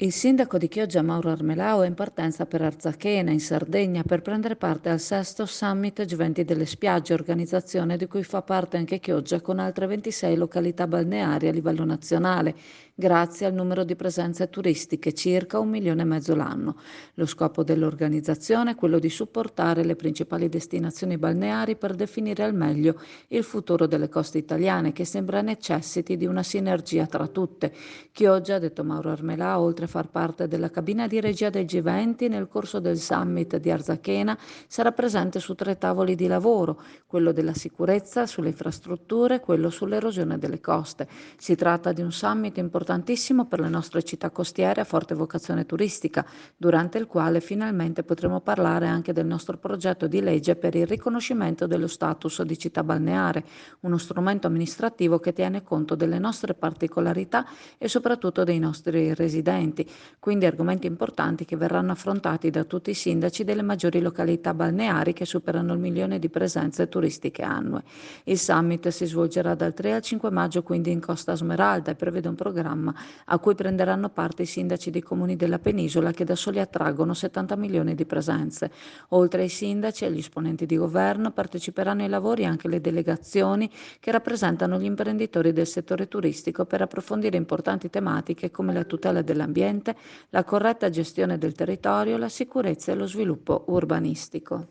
Il sindaco di Chioggia, Mauro Armelao, è in partenza per Arzachena, in Sardegna, per prendere parte al sesto Summit G20 delle Spiagge, organizzazione di cui fa parte anche Chioggia con altre 26 località balneari a livello nazionale, grazie al numero di presenze turistiche, circa 1,5 milioni l'anno. Lo scopo dell'organizzazione è quello di supportare le principali destinazioni balneari per definire al meglio il futuro delle coste italiane, che sembra necessiti di una sinergia tra tutte. Chioggia, ha detto Mauro Armelà, oltre a far parte della cabina di regia del G20, nel corso del summit di Arzachena sarà presente su 3 tavoli di lavoro, quello della sicurezza, sulle infrastrutture e quello sull'erosione delle coste. Si tratta di un summit importantissimo per le nostre città costiere a forte vocazione turistica, durante il quale finalmente potremo parlare anche del nostro progetto di legge per il riconoscimento dello status di città balneare, uno strumento amministrativo che tiene conto delle nostre particolarità e soprattutto dei nostri residenti, quindi argomenti importanti che verranno affrontati da tutti i sindaci delle maggiori località balneari che superano il 1 milione di presenze turistiche annue. Il summit si svolgerà dal 3 al 5 maggio quindi in Costa Smeralda e prevede un programma a cui prenderanno parte i sindaci dei comuni della penisola che da soli attraggono 70 milioni di presenze. Oltre ai sindaci e agli esponenti di governo parteciperanno ai lavori anche le delegazioni che rappresentano gli imprenditori del settore turistico per approfondire importanti tematiche come la tutela dell'ambiente, la corretta gestione del territorio, la sicurezza e lo sviluppo urbanistico.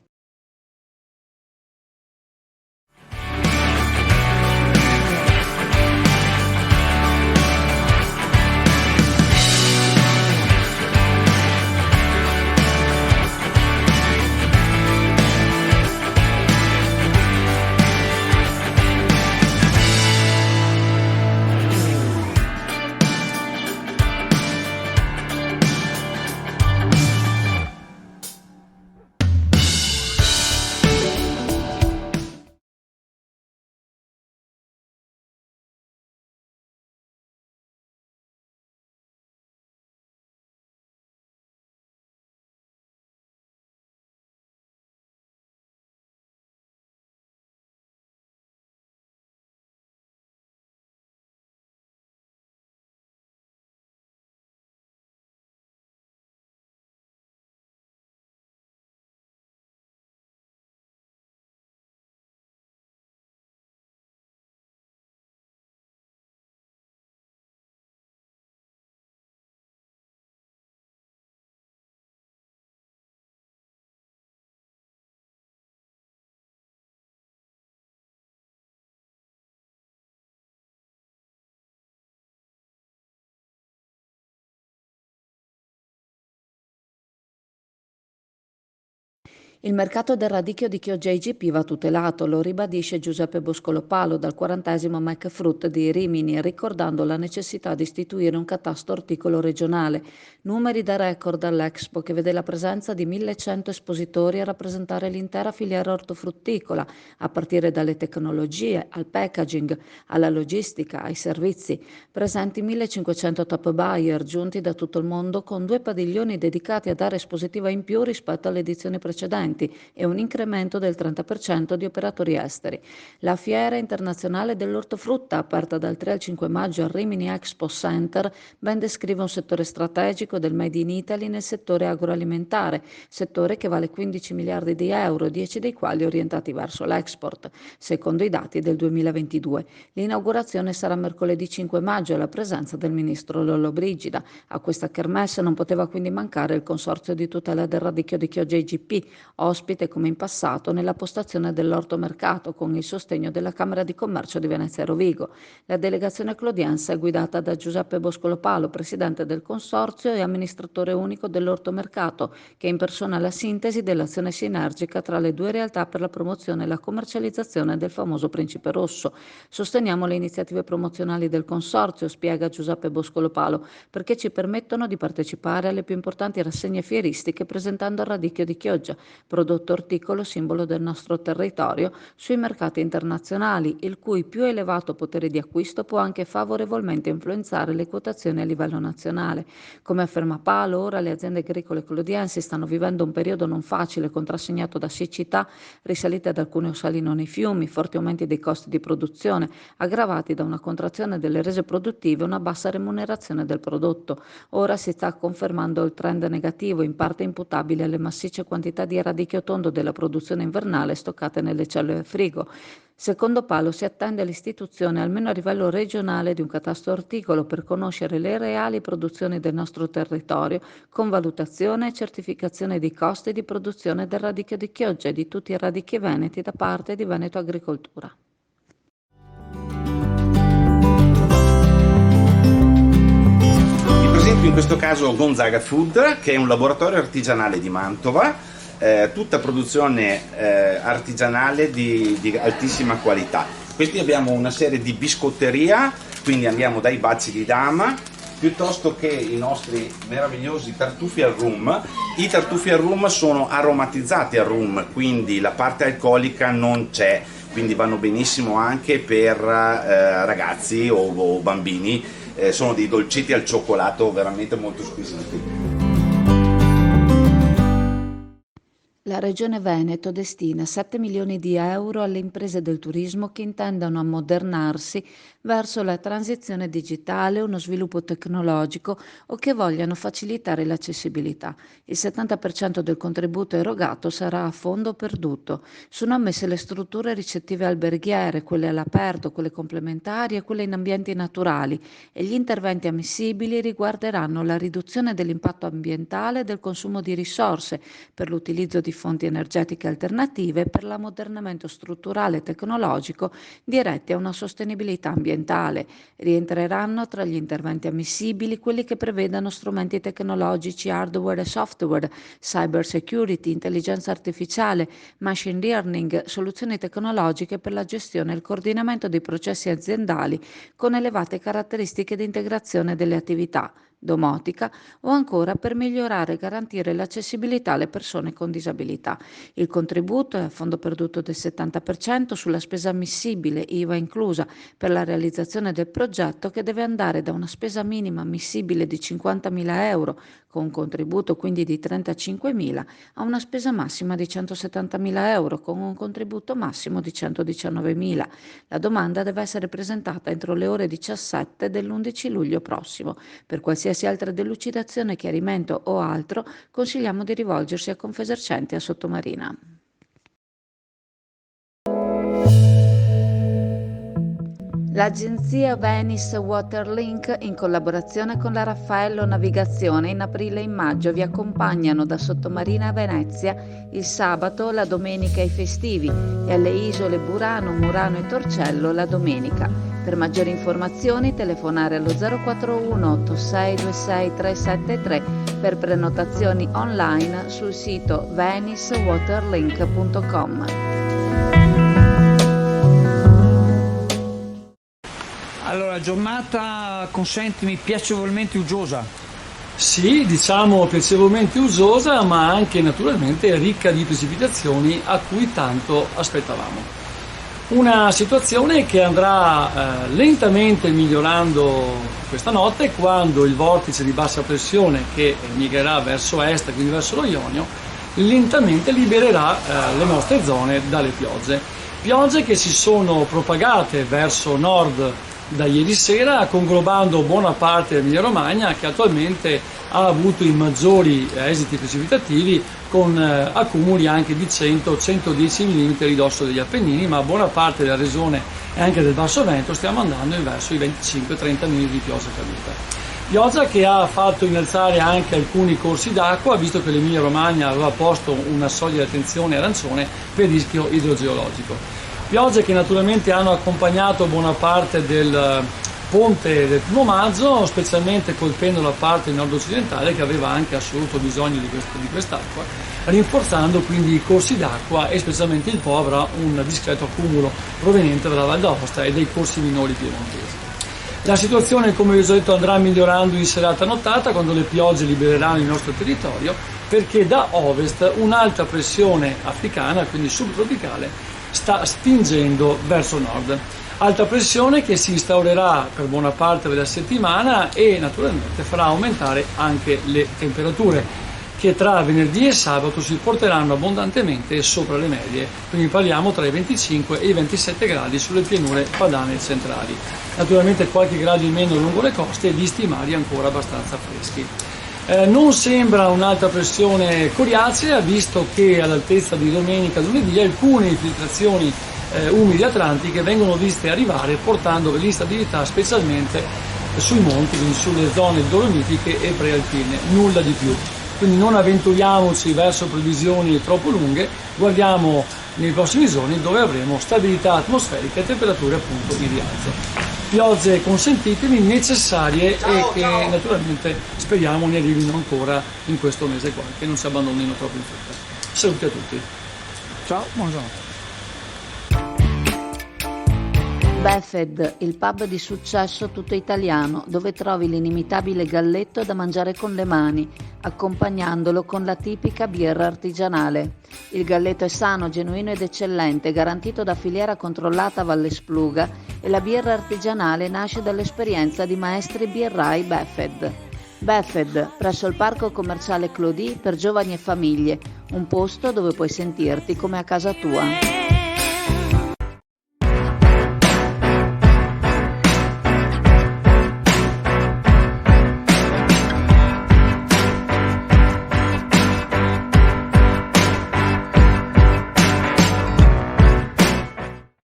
Il mercato del radicchio di Chioggia IGP va tutelato, lo ribadisce Giuseppe Boscolopalo dal 40° McFruit di Rimini, ricordando la necessità di istituire un catasto orticolo regionale. Numeri da record all'Expo, che vede la presenza di 1.100 espositori a rappresentare l'intera filiera ortofrutticola, a partire dalle tecnologie, al packaging, alla logistica, ai servizi. Presenti 1.500 top buyer giunti da tutto il mondo con 2 padiglioni dedicati ad area espositiva in più rispetto alle edizioni precedenti e un incremento del 30% di operatori esteri. La Fiera Internazionale dell'Ortofrutta, aperta dal 3 al 5 maggio al Rimini Expo Center, ben descrive un settore strategico del Made in Italy nel settore agroalimentare, settore che vale 15 miliardi di euro, 10 dei quali orientati verso l'export, secondo i dati del 2022. L'inaugurazione sarà mercoledì 5 maggio alla presenza del ministro Lollobrigida. A questa kermesse non poteva quindi mancare il Consorzio di tutela del radicchio di Chioggia IGP, ospite come in passato nella postazione dell'ortomercato con il sostegno della Camera di Commercio di Venezia e Rovigo. La delegazione clodiense è guidata da Giuseppe Boscolopalo, presidente del consorzio e amministratore unico dell'ortomercato, che impersona la sintesi dell'azione sinergica tra le due realtà per la promozione e la commercializzazione del famoso Principe Rosso. Sosteniamo le iniziative promozionali del consorzio, spiega Giuseppe Boscolopalo, perché ci permettono di partecipare alle più importanti rassegne fieristiche presentando il radicchio di Chioggia. prodotto orticolo simbolo del nostro territorio sui mercati internazionali, il cui più elevato potere di acquisto può anche favorevolmente influenzare le quotazioni a livello nazionale. Come afferma Palo, ora le aziende agricole clodiensi stanno vivendo un periodo non facile, contrassegnato da siccità, risalite ad alcune salino nei fiumi, forti aumenti dei costi di produzione, aggravati da una contrazione delle rese produttive e una bassa remunerazione del prodotto. Ora si sta confermando il trend negativo, in parte imputabile alle massicce quantità di radicchio tondo della produzione invernale stoccate nelle cellule frigo. Secondo Palo si attende l'istituzione, almeno a livello regionale, di un catasto orticolo per conoscere le reali produzioni del nostro territorio, con valutazione e certificazione dei costi di produzione del radicchio di Chioggia e di tutti i radicchi veneti da parte di Veneto Agricoltura. Vi presento in questo caso Gonzaga Food, che è un laboratorio artigianale di Mantova, tutta produzione artigianale di altissima qualità. Questi abbiamo una serie di biscotteria, quindi andiamo dai baci di dama, piuttosto che i nostri meravigliosi tartufi al rum. I tartufi al rum sono aromatizzati al rum, quindi la parte alcolica non c'è, quindi vanno benissimo anche per ragazzi o bambini. Sono dei dolcetti al cioccolato veramente molto squisiti. La Regione Veneto destina 7 milioni di euro alle imprese del turismo che intendano ammodernarsi verso la transizione digitale, uno sviluppo tecnologico o che vogliano facilitare l'accessibilità. Il 70% del contributo erogato sarà a fondo perduto. Sono ammesse le strutture ricettive alberghiere, quelle all'aperto, quelle complementari e quelle in ambienti naturali, e gli interventi ammissibili riguarderanno la riduzione dell'impatto ambientale e del consumo di risorse per l'utilizzo di fonti energetiche alternative e per l'ammodernamento strutturale e tecnologico diretti a una sostenibilità ambientale. Rientreranno tra gli interventi ammissibili quelli che prevedano strumenti tecnologici, hardware e software, cyber security, intelligenza artificiale, machine learning, soluzioni tecnologiche per la gestione e il coordinamento dei processi aziendali con elevate caratteristiche di integrazione delle attività, domotica o ancora per migliorare e garantire l'accessibilità alle persone con disabilità. Il contributo è a fondo perduto del 70% sulla spesa ammissibile, IVA inclusa, per la realizzazione del progetto, che deve andare da una spesa minima ammissibile di 50.000 euro, con un contributo quindi di 35.000, a una spesa massima di 170.000 euro, con un contributo massimo di 119.000. La domanda deve essere presentata entro le ore 17 dell'11 luglio prossimo. Per qualsiasi altra delucidazione, chiarimento o altro, consigliamo di rivolgersi a Confesercenti a Sottomarina. L'agenzia Venice Waterlink, in collaborazione con la Raffaello Navigazione, in aprile e in maggio vi accompagnano da Sottomarina a Venezia il sabato, la domenica e i festivi, e alle isole Burano, Murano e Torcello la domenica. Per maggiori informazioni telefonare allo 041 8626 373, per prenotazioni online sul sito venicewaterlink.com. Allora, giornata, consentimi, piacevolmente uggiosa. Sì, diciamo piacevolmente usosa, ma anche naturalmente ricca di precipitazioni a cui tanto aspettavamo. Una situazione che andrà lentamente migliorando questa notte, quando il vortice di bassa pressione, che migrerà verso est, quindi verso lo Ionio, lentamente libererà le nostre zone dalle piogge. Piogge che si sono propagate verso nord da ieri sera, conglobando buona parte dell'Emilia Romagna, che attualmente ha avuto i maggiori esiti precipitativi, con accumuli anche di 100-110 mm a ridosso degli Appennini, ma buona parte della regione e anche del Basso Veneto stiamo andando verso i 25-30 mm di pioggia caduta. Pioggia che ha fatto innalzare anche alcuni corsi d'acqua, visto che l'Emilia Romagna aveva posto una soglia di attenzione arancione per rischio idrogeologico. Piogge che naturalmente hanno accompagnato buona parte del ponte del 1 maggio, specialmente colpendo la parte nord-occidentale, che aveva anche assoluto bisogno di quest'acqua, rinforzando quindi i corsi d'acqua, e specialmente il Po avrà un discreto accumulo proveniente dalla Val d'Aosta e dai corsi minori piemontesi. La situazione, come vi ho già detto, andrà migliorando in serata nottata, quando le piogge libereranno il nostro territorio, perché da ovest un'alta pressione africana, quindi subtropicale, sta spingendo verso nord. Alta pressione che si instaurerà per buona parte della settimana e naturalmente farà aumentare anche le temperature, che tra venerdì e sabato si porteranno abbondantemente sopra le medie, quindi parliamo tra i 25 e i 27 gradi sulle pianure padane centrali. Naturalmente qualche grado in meno lungo le coste e gli stimali ancora abbastanza freschi. Non sembra un'alta pressione coriacea, visto che all'altezza di domenica e lunedì alcune infiltrazioni umide atlantiche vengono viste arrivare, portando dell'instabilità specialmente sui monti, quindi sulle zone dolomitiche e prealpine, nulla di più. Quindi non avventuriamoci verso previsioni troppo lunghe, guardiamo nei prossimi giorni dove avremo stabilità atmosferica e temperature appunto in rialzo. Piogge, consentitemi, necessarie e che naturalmente speriamo ne arrivino ancora in questo mese qua, che non si abbandonino troppo in fretta. Saluti a tutti. Ciao, buongiorno. Befed, il pub di successo tutto italiano, dove trovi l'inimitabile galletto da mangiare con le mani, accompagnandolo con la tipica birra artigianale. Il galletto è sano, genuino ed eccellente, garantito da filiera controllata Valle Spluga, e la birra artigianale nasce dall'esperienza di maestri birrai Befed. Befed, presso il parco commerciale Clodì per giovani e famiglie, un posto dove puoi sentirti come a casa tua.